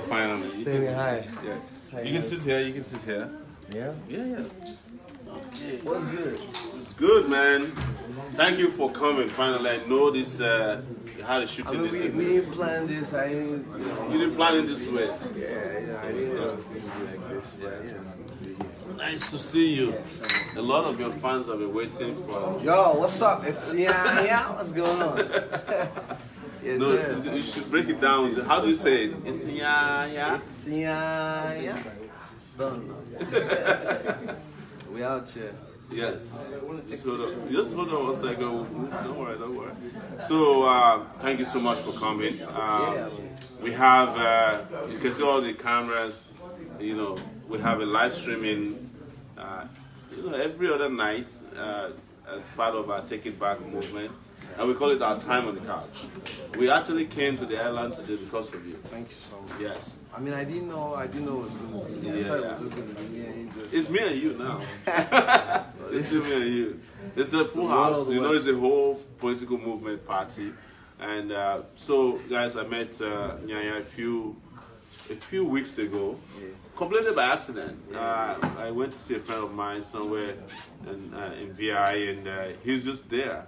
Finally. Say me hi. Yeah. You can sit here. You can sit here. Yeah? Yeah. Okay. What's good? It's good, man. Thank you for coming. Finally, I know this. You had a shooting this. We didn't plan this. I didn't. You didn't plan it this way. Yeah, I didn't know it was going to be like this, but it's going to be here. Nice to see you. A lot of your fans have been waiting for. Yo, what's up? It's Iyanya. What's going on? Yes, No, sir. you should break it down. How do you say it? It's Iyanya. It's Iyanya. Don't know. We out here. Yes. Just hold on 1 second. Don't worry. So, thank you so much for coming. We have, you can see all the cameras. You know, we have a live streaming, every other night as part of our Take It Back movement. And we call it our time on the couch. We actually came to the island today because of you. Thank you so much. Yes. I mean, I didn't know it was going to be. I thought it was just going to be me and you. It's me and you now. It's me and you. It's a full house. You know, it's a whole political movement party. And so, guys, I met Iyanya a few weeks ago. Yeah. Completely by accident. I went to see a friend of mine somewhere in VI, and he was just there.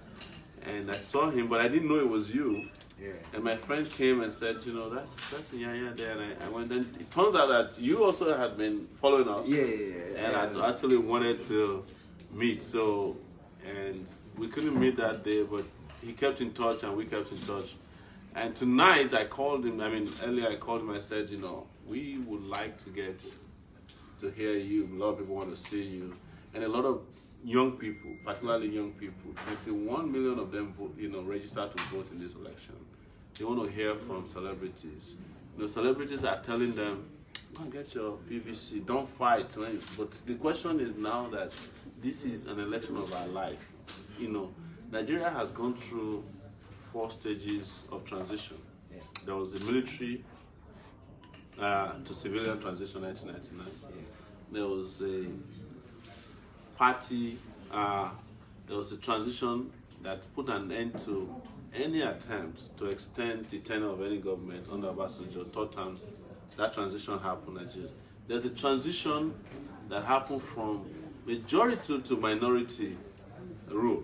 And I saw him, but I didn't know it was you. Yeah. And my friend came and said, that's Iyanya there. And I went, and it turns out that you also had been following us. Yeah. And I actually wanted to meet. So, and we couldn't meet that day, but he kept in touch and we kept in touch. And tonight I called him, earlier I called him, I said, we would like to get to hear you. A lot of people want to see you. And a lot of young people, particularly young people, 21 million of them, registered to vote in this election. They want to hear from celebrities. The celebrities are telling them, go and get your PVC, don't fight. But the question is now that this is an election of our life. Nigeria has gone through 4 stages of transition. Yeah. There was a military to civilian transition in 1999. Yeah. There was a party, there was a transition that put an end to any attempt to extend the tenure of any government under Obasanjo. 3rd term, that transition happened. There's a transition that happened from majority to minority rule.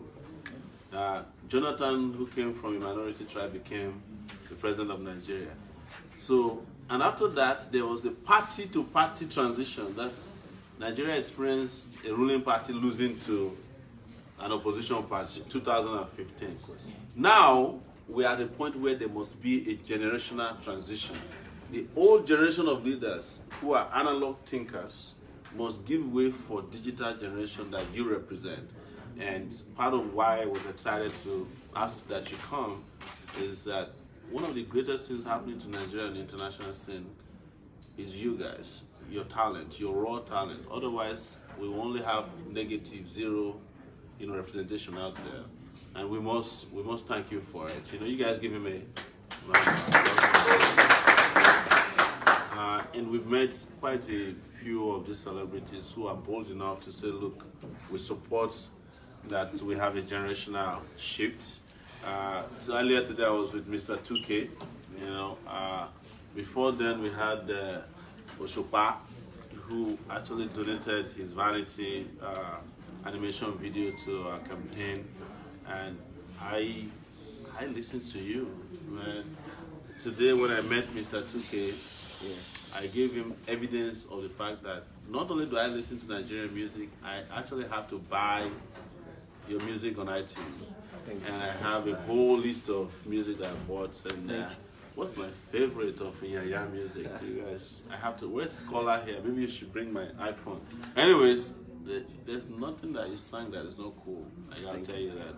Jonathan, who came from a minority tribe, became the president of Nigeria. So, and after that, there was a party-to-party transition. That's Nigeria experienced a ruling party losing to an opposition party, 2015. Now, we are at a point where there must be a generational transition. The old generation of leaders who are analog thinkers must give way for digital generation that you represent. And part of why I was excited to ask that you come is that one of the greatest things happening to Nigeria and the international scene is you guys, your talent, your raw talent. Otherwise, we will only have negative, zero, representation out there. And we must thank you for it. You guys give him a round. And we've met quite a few of these celebrities who are bold enough to say, look, we support that we have a generational shift. So earlier today I was with Mr. 2K. Before then we had Oshopa, who actually donated his vanity animation video to our campaign, and I listened to you, man. Today when I met Mr. 2K, I gave him evidence of the fact that not only do I listen to Nigerian music, I actually have to buy your music on iTunes. And I have a whole list of music that I bought. And what's my favorite of Iyanya music? You guys, I have to. Where's Scholar here? Maybe you should bring my iPhone. Anyways, there's nothing that you sang that is not cool. I'll tell you that.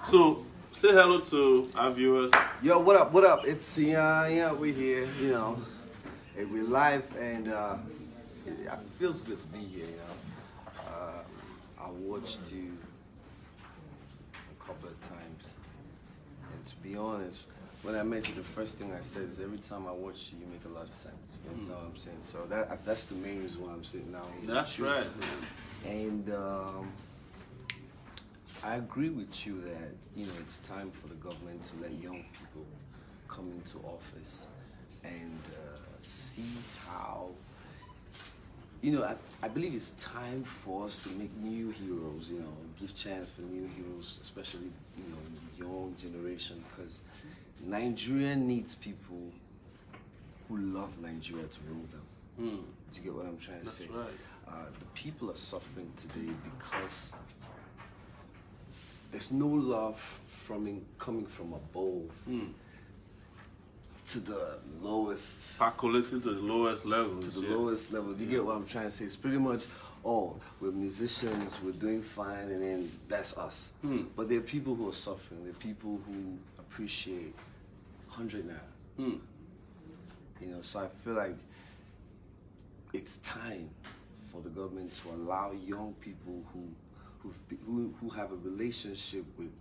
So say hello to our viewers. Yo, what up? What up? It's Iyanya. We're here. We're live, and it feels good to be here. I watched you a couple of times, and to be honest, when I met you, the first thing I said is every time I watch you, you make a lot of sense. You know what I'm saying? So that's the main reason why I'm sitting down here. That's right, man. And I agree with you that it's time for the government to let young people come into office and see how, you know, I believe it's time for us to make new heroes, you know, give chance for new heroes, especially, you know, the young generation, because Nigeria needs people who love Nigeria to rule them. Do you get what I'm trying to say? That's right. The people are suffering today because there's no love coming from above to the lowest. Percolating to the lowest levels. To the lowest level. You get what I'm trying to say? It's pretty much, oh, we're musicians, we're doing fine, and then that's us. But there are people who are suffering. There are people who appreciate 100 naira. You know, so I feel like it's time for the government to allow young people who have a relationship with,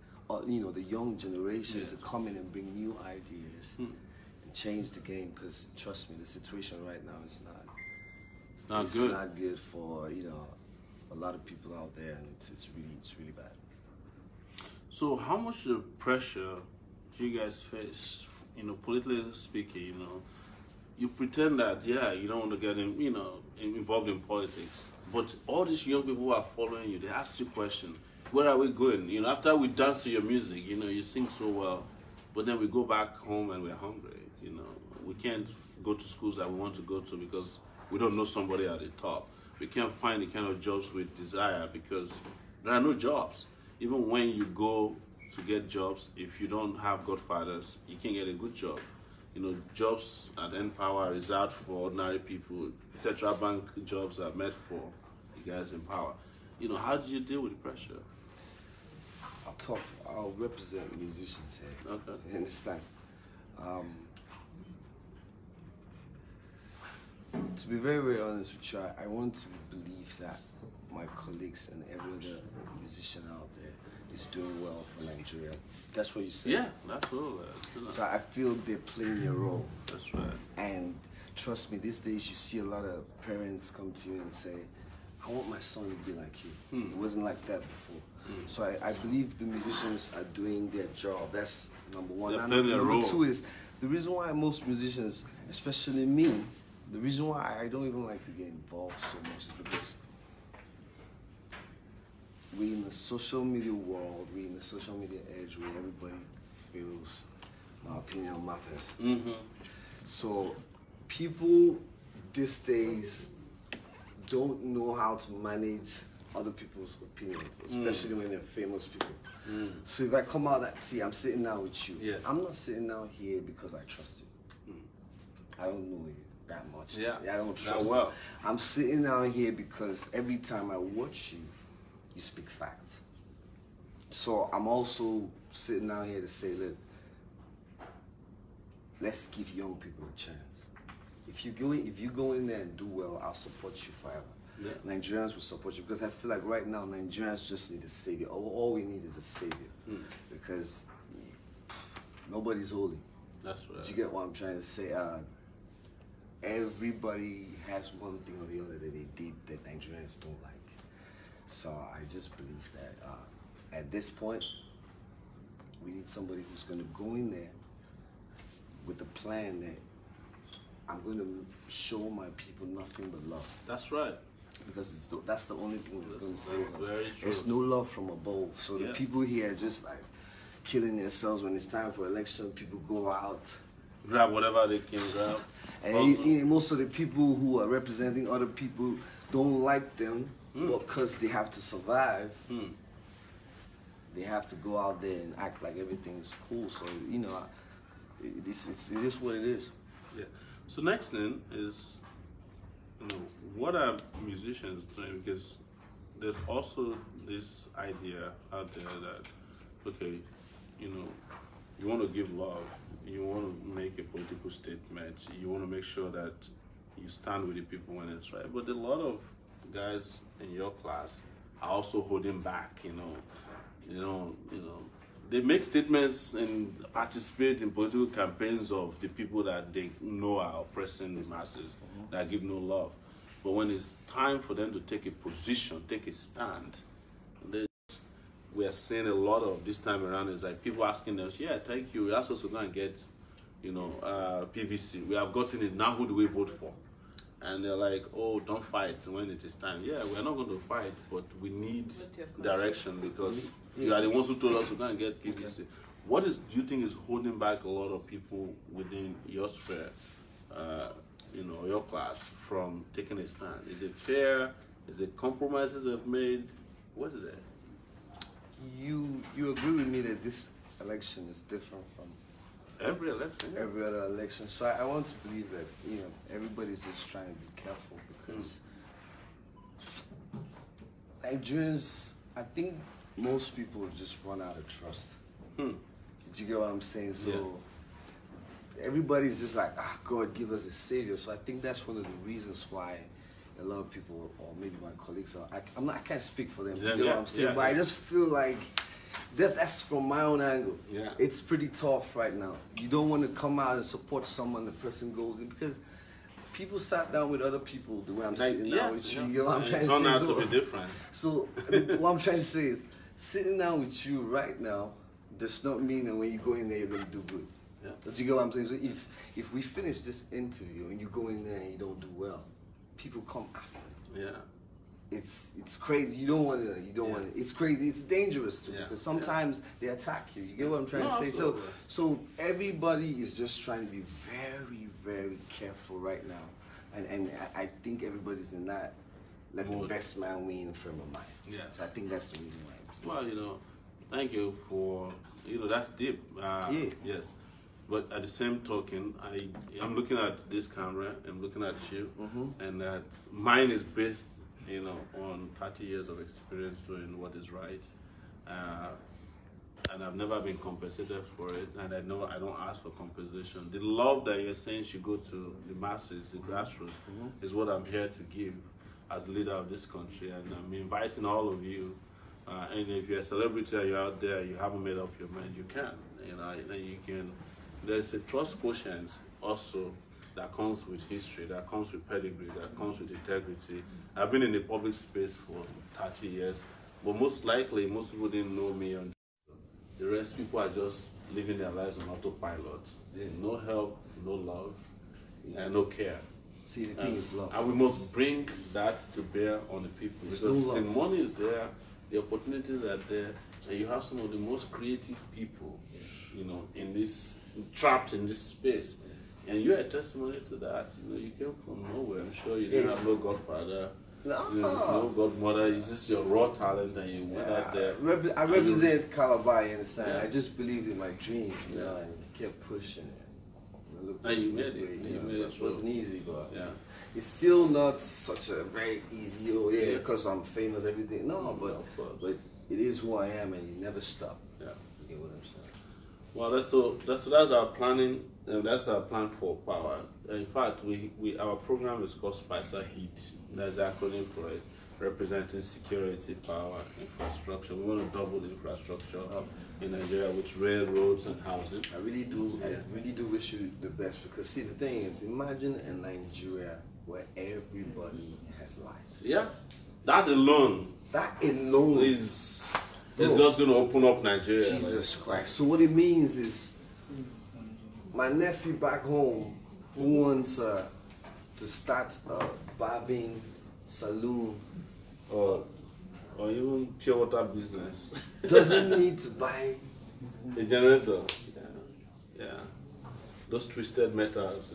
you know, the young generation to come in and bring new ideas and change the game. Because trust me, the situation right now is not good. It's not good for, you know, a lot of people out there, and it's really bad. So how much pressure do you guys face? You know, politically speaking, you know, you pretend that, yeah, you don't want to get in, you know, involved in politics. But all these young people who are following you, they ask you questions. Where are we going? You know, after we dance to your music, you know, you sing so well, but then we go back home and we're hungry. You know, we can't go to schools that we want to go to because we don't know somebody at the top. We can't find the kind of jobs we desire because there are no jobs. Even when you go to get jobs, if you don't have godfathers, you can't get a good job. You know, jobs at Empower are reserved for ordinary people. Central bank jobs are meant for the guys in power. You know, how do you deal with the pressure? I'll represent musicians here. Okay. You understand? To be very, very honest with you, I want to believe that my colleagues and every other musician out there is doing well for Nigeria. That's what you said. Yeah, that's all. So I feel they're playing their role. That's right. And trust me, these days you see a lot of parents come to you and say, I want my son to be like you. It wasn't like that before. So I believe the musicians are doing their job. That's number one. They're playing their role. Number two is, the reason why most musicians, especially me, the reason why I don't even like to get involved so much is because we're in the social media world, we're in the social media age where everybody feels my opinion matters. So people these days don't know how to manage other people's opinions, especially when they're famous people. So if I come out and see, I'm sitting down with you, I'm not sitting down here because I trust you. I don't know you that much. I don't trust you. I'm sitting down here because every time I watch you, you speak facts. So I'm also sitting down here to say, look, let's give young people a chance. If you go in there and do well, I'll support you forever. Nigerians will support you because I feel like right now Nigerians just need a savior. All we need is a savior because nobody's holy. That's right. Do you get what I'm trying to say? Everybody has one thing or the other that they did that Nigerians don't like. So I just believe that at this point, we need somebody who's going to go in there with the plan that I'm going to show my people nothing but love. That's right. Because that's the only thing that's going to save us. Very true. There's no love from above. So the people here are just like killing themselves when it's time for election. People go out, grab whatever they can grab. And most of the people who are representing other people don't like them because they have to survive. They have to go out there and act like everything's cool. So, you know, it is what it is. Yeah. So next thing is, you know, what are musicians doing? Because there's also this idea out there that, okay, you know, you want to give love, you want to make a political statement, you want to make sure that you stand with the people when it's right. But a lot of guys in your class are also holding back, you know, they make statements and participate in political campaigns of the people that they know are oppressing the masses, that give no love. But when it's time for them to take a position, take a stand, we are seeing a lot of this time around is like people asking them, yeah, thank you, you asked us to go and get PVC. We have gotten it. Now who do we vote for? And they're like, oh, don't fight when it is time. Yeah, we're not going to fight, but we need direction because you are the ones who told us to go and get PVC. Okay. Do you think is holding back a lot of people within your sphere, your class, from taking a stand? Is it fear? Is it compromises they've made? What is it? You agree with me that this election is different from every election, every other election. So I want to believe that everybody's just trying to be careful because Nigerians, I think most people just run out of trust. Did you get what I'm saying? So everybody's just like, God, give us a savior. So I think that's one of the reasons why a lot of people, or maybe my colleagues, I can't speak for them. You know what I'm saying? But I just feel like that's from my own angle. Yeah. It's pretty tough right now. You don't want to come out and support someone, the person goes in, because people sat down with other people the way I'm sitting down with you. You know what I'm trying to say? It turned out to be different. So what I'm trying to say is, sitting down with you right now does not mean that when you go in there you're going to do good. Yeah. But you get what I'm saying? So if we finish this interview and you go in there and you don't do well, people come after you. Yeah. It's crazy. You don't want to. You don't want to. It's crazy. It's dangerous too because sometimes they attack you. You get what I'm trying to say? Absolutely. So everybody is just trying to be very, very careful right now, and I think everybody's in that let the best man win frame of mind. Yeah. So I think that's the reason why. Well, thank you for that's deep. Yes. But at the same token, I'm looking at this camera, I'm looking at you, and that mine is based, on 30 years of experience doing what is right. And I've never been compensated for it, and I know I don't ask for compensation. The love that you're saying should go to the masses, the grassroots, is what I'm here to give as leader of this country. And I'm inviting all of you, and if you're a celebrity and you're out there, you haven't made up your mind, you can. You can. There's a trust quotient also that comes with history, that comes with pedigree, that comes with integrity. I've been in the public space for 30 years, but most likely, most people didn't know me. And the rest, people are just living their lives on autopilot. No help, no love, and no care. See, the thing is love. And we must bring that to bear on the people. Because the money is there, the opportunities are there, and you have some of the most creative people, trapped in this space. And you're a testimony to that. You came from nowhere. I'm sure you didn't have no godfather, no godmother. It's just your raw talent, and you went out there. I represent Calabar, you understand? I just believed in my dreams, and kept pushing it. And you made it. It wasn't easy, but it's still not such a very easy, because I'm famous, everything. No, but it is who I am, and you never stop. Yeah. You get what I'm saying? Well, that's our planning, and that's our plan for power. In fact, our program is called Spicer Heat. That's the acronym for it, representing security, power, infrastructure. We want to double the infrastructure in Nigeria with railroads and housing. I really do wish you the best, because see, the thing is, imagine in Nigeria where everybody has life. Yeah, that alone is. It's just going to open up Nigeria. Jesus Christ. So what it means is, my nephew back home who wants to start a barbing saloon or even pure water business doesn't need to buy a generator. Yeah. Those twisted metals,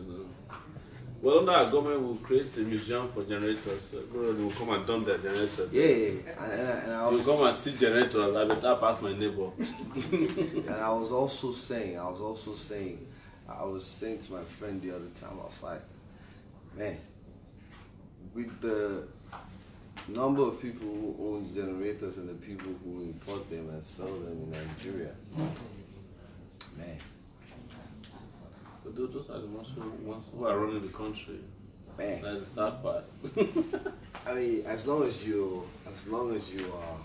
Well, under our government, we'll create a museum for generators. Everybody will come and dump their generators. And I was come and see generators. I better pass my neighbor. And I was also saying to my friend the other time, I was like, man, with the number of people who own generators and the people who import them and sell them in Nigeria, man. But those are the ones who are running the country. Man. That's the sad part. I mean, as long as you are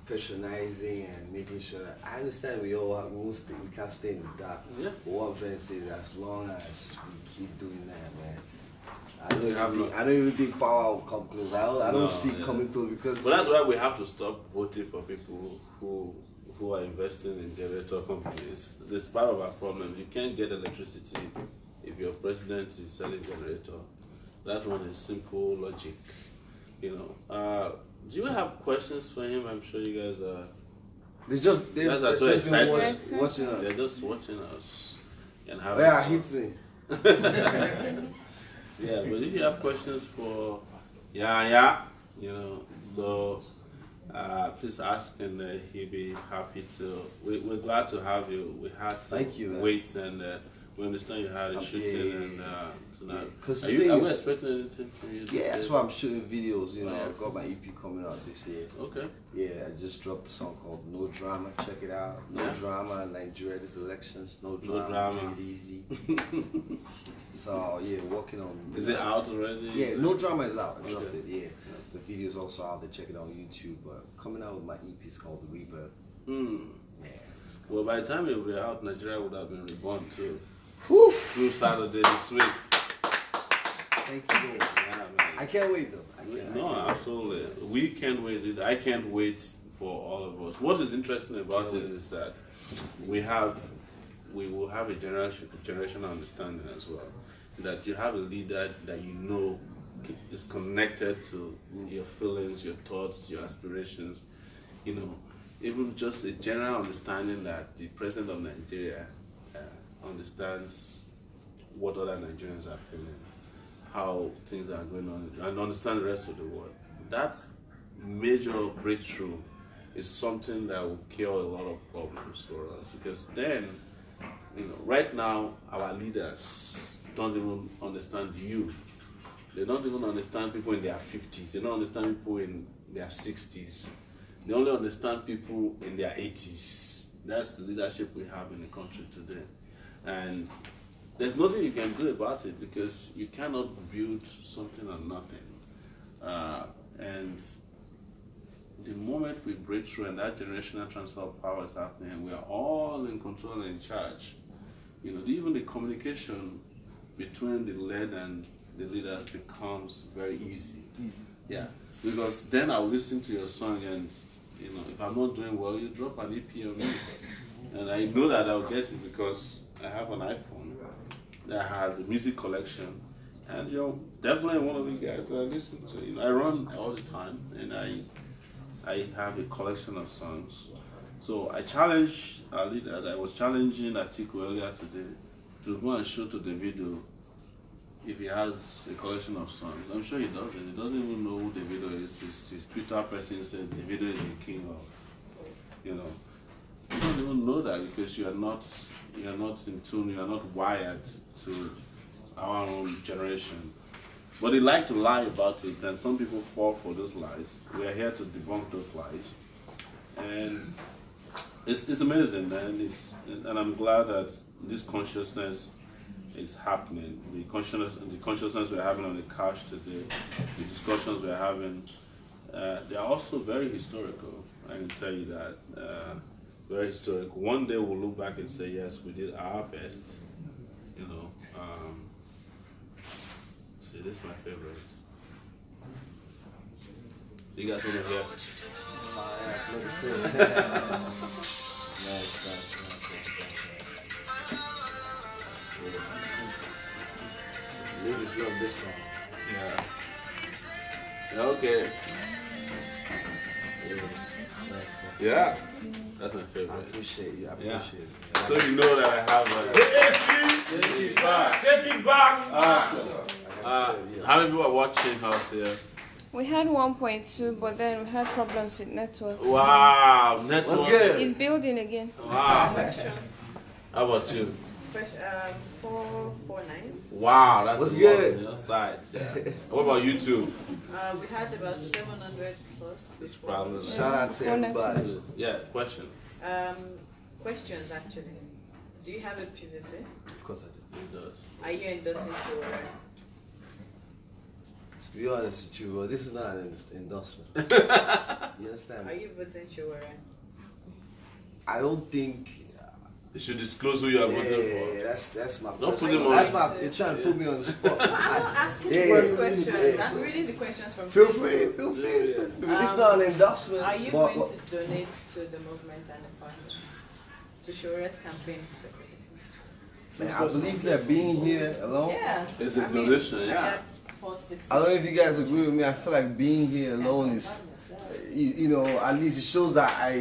patronizing and making sure that, I understand we can't stay in the dark. Yeah. But what I'm trying to say is, as long as we keep doing that, man, I don't even think power will come close. I don't see it coming close, because. But that's why we have to stop voting for people who who are investing in generator companies. This is part of our problem. You can't get electricity if your president is selling generator. That one is simple logic. Do you have questions for him? I'm sure you guys are. You guys are too excited. Watching us. They're just watching us. And have hits me. Yeah, but if you have questions for Iyanya, so please ask, and he'll be happy to. We're glad to have you. We had to wait, and we understand you had a shooting and tonight. Are we expecting anything from you? Yeah, that's why I'm shooting videos. I've got my EP coming out this year. Okay. Yeah, I just dropped a song called No Drama. Check it out. No drama. Nigeria, this elections. No drama. Take it easy. So yeah, working on. Is it out already? Yeah, No Drama is out. I dropped it. Yeah, the video's also out there. Check it out on YouTube. But coming out with my EP is called The Rebirth. Yeah. Well, by the time it will be out, Nigeria would have been reborn too. Whew. Through Saturday this week. Thank you. Yeah, man. I can't wait though. No, absolutely. We can't wait. I can't wait for all of us. What is interesting about it is that we will have a generational understanding as well. That you have a leader that is connected to your feelings, your thoughts, your aspirations. Even just a general understanding that the president of Nigeria understands what other Nigerians are feeling, how things are going on, and understand the rest of the world. That major breakthrough is something that will cure a lot of problems for us, because then, right now, our leaders don't even understand youth. They don't even understand people in their 50s. They don't understand people in their 60s. They only understand people in their 80s. That's the leadership we have in the country today. And there's nothing you can do about it, because you cannot build something on nothing. And the moment we break through and that generational transfer of power is happening, and we are all in control and in charge, even the communication between the led and the leaders becomes very easy. Yeah, because then I'll listen to your song, and if I'm not doing well, you drop an EP on me, and I know that I'll get it because I have an iPhone that has a music collection, and you're definitely one of the guys that I listen to. I run all the time, and I have a collection of songs. So I challenge our leaders. I was challenging Atiku earlier today to go and show to Davido if he has a collection of songs. I'm sure he doesn't. He doesn't even know who Davido is. His Twitter person said Davido is the king of, You don't even know that, because you are not in tune. You are not wired to our own generation. But they like to lie about it, and some people fall for those lies. We are here to debunk those lies, and it's amazing, man. And I'm glad that this consciousness is happening. The consciousness we're having on the couch today, the discussions we're having, they are also very historical. I can tell you that. Very historical. One day we'll look back and say, yes, we did our best. See, this is my favorite. You guys want to hear? Ladies love this song. Yeah. Okay. Yeah. That's my favorite. I appreciate you. I appreciate it. So you know that I have Take it back. Take it back. how many people are watching us here? We had 1.2, but then we had problems with network. Wow, network. What's good? It's building again. Wow. How about you? 449. Wow, that's What's a good? lot on your side. Yeah. What about YouTube? We had about 700 plus. It's probably Shout out to everybody. Yeah, question. Questions actually. Do you have a PVC? Of course I do. It does. Are you endorsing Sowore? To be honest with you, well, this is not an endorsement. You understand? Are you voting Sowore? I don't think You should disclose who you are voting for. Yeah, that's my. Don't put him on. That's my. You're trying to put me on the spot. I'm not asking these questions. I'm reading the questions from Feel Facebook. free. Feel free. It's not an endorsement. Are you but, going to donate to the movement and the party? To Sowore's campaign specifically? Man, I believe that being here alone. Yeah. It's a donation, yeah. I don't know if you guys agree with me. I feel like being here alone is, you know, at least it shows that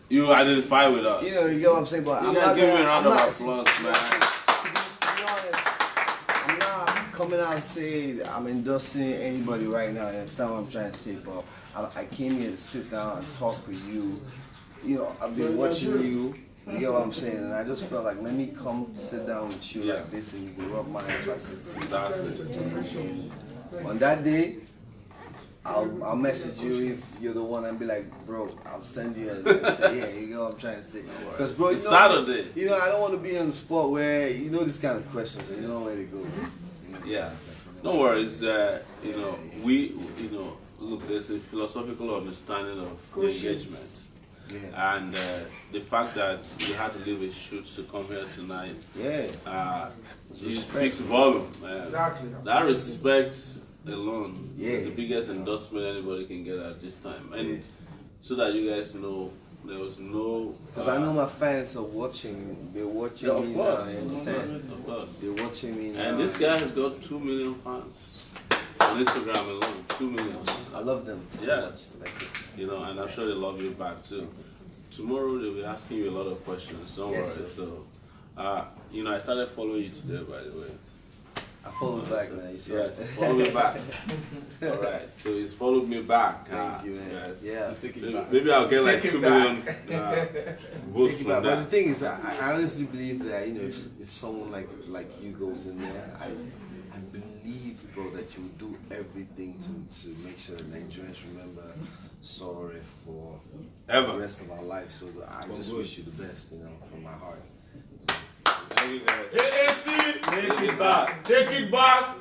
you identify with us. you know, you get what I'm saying. But You I'm guys not give me gonna, a round I'm of not, applause, man. to be honest, I'm not coming out and saying that I'm endorsing anybody right now. You understand what I'm trying to say? But I came here to sit down and talk with you. You know, I've been watching you. You get what I'm saying? And I just felt like, let me come sit down with you like this and we can rub minds like this. That's it. On that day, I'll message you if you're the one and be like, bro, I'll send you and say, yeah, you know what I'm trying to say. Because, bro, It's Saturday. You know, I don't want to be in the spot where, you know, this kind of questions, you know where to go. Yeah. No worries. You know, look, there's a philosophical understanding of the engagement. Yeah. And the fact that you had to leave a shoot to come here tonight, Yeah. it speaks volume. Exactly. That respect alone Yeah. is the biggest endorsement anybody can get at this time. And so that you guys know, there was no... Because I know my fans are watching. They're watching of me course, now, you understand? of course. They're watching me now. And this guy has got 2 million fans on Instagram alone. 2 million. I love them so Yes. much. Like, You know, and I'm sure they love you back too. Tomorrow they'll be asking you a lot of questions. Don't Yes, worry. sir. So, you know, I started following you today, by the way. I followed back now. You see? Yes, follow me back. All right. So he's followed me back. Thank you, man. Yes. Yeah. Maybe I'll get like Take 2 it million back. votes But from the that. thing is, I honestly believe that, you know, if someone like you goes in there, I believe, bro, that you will do everything to make sure that Nigerians remember Sowore for Ever. the rest of our life. So I just wish you the best, you know, from my heart. Thank you guys. AAC, take it back. Take it back.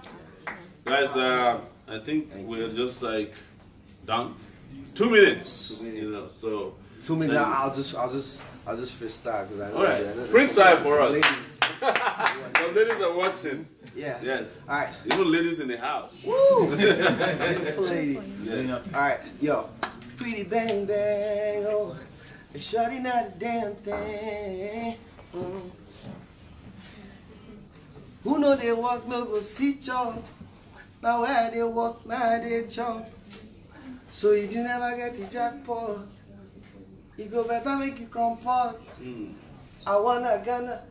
Guys, I think we're just like done. 2 minutes. 2 minutes. You know, so 2 minutes. Thank I'll just freestyle because I know. All right. I know Freestyle for us. ladies. some ladies are watching. Yeah. Yes. All right. Even ladies in the house. Woo! Beautiful ladies. Yes. All right, yo. Pretty bang bang, oh, shawty not a damn thing. Who know they walk no go see chop. Now where they walk, now they chop. So if you never get the jackpot, it go better make you comfort. I wanna Ghana,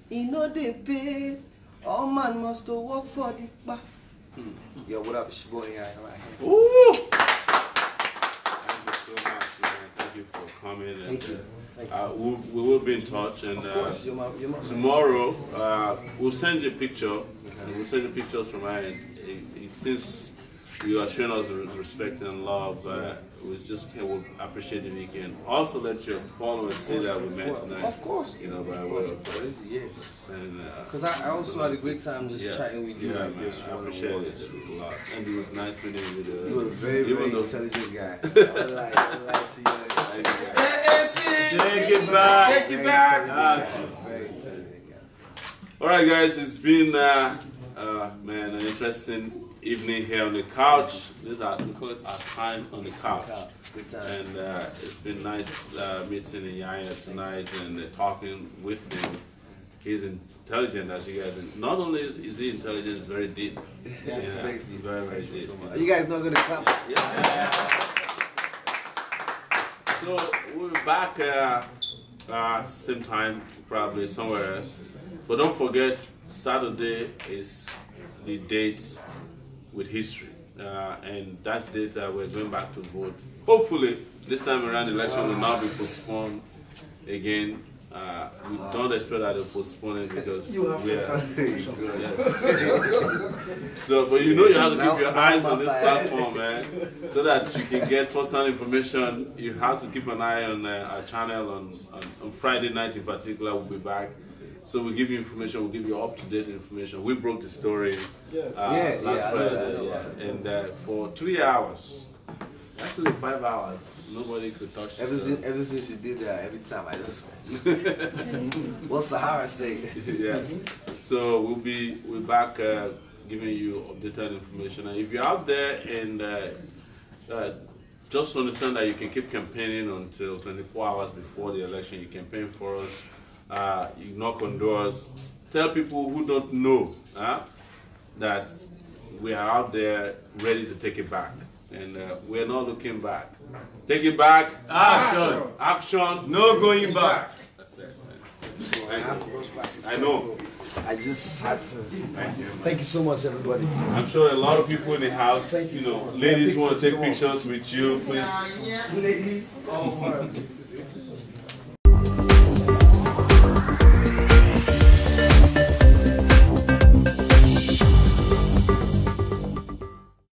know they pay. All man must to work for the back. Yo, what up? It's your boy Iyanya right here. Ooh. Thank you so much, man. Thank you for coming. And, Thank you. we will be in touch, and Of course, you're my tomorrow we'll send you a picture. We'll send you pictures from Ian. Since you are showing us respect and love, we appreciate if you can also let your followers see that we met tonight. Of course. You know, by way of Yeah. and, Because I also had a great time just chatting with you yeah, like man, this. I appreciate it a lot, and it was nice meeting you. You were a very, Even very though- intelligent guy. I like to you. Take it back. Take it back. Very intelligent guy. All right, guys, it's been man, an interesting evening here on the couch. This is we call it our time on the couch. Good time. And it's been nice meeting Iyanya tonight and talking with him. He's intelligent, as you guys know. Not only is he intelligent, he's very deep. Yeah, Thank you. very, very deep. Are you guys not going to clap? Yeah. So we'll be back same time, probably somewhere else. But don't forget, Saturday is the date with history. And that's the date we're going back to vote. Hopefully, this time around, the election will not be postponed again. We don't expect that they'll postpone it because we are. So, but you know you have to keep your eyes on this platform, man, so that you can get first-hand information. You have to keep an eye on our channel on Friday night in particular. We'll be back. So we'll give you information, we'll give you up-to-date information. We broke the story last Friday, and for 3 hours. actually 5 hours. Nobody could touch it. Ever since you did that, every time I just what's Sahara say? Yes. So we're back giving you updated information. And if you're out there and just understand that you can keep campaigning until 24 hours before the election. You campaign for us. You knock on doors. Tell people who don't know that we are out there ready to take it back. And we're not looking back. Take it back. Action. Action. No going back. That's it. I know. I just had to. Thank you so much, everybody. I'm sure a lot of people in the house, ladies want to take pictures with you, please. Ladies, all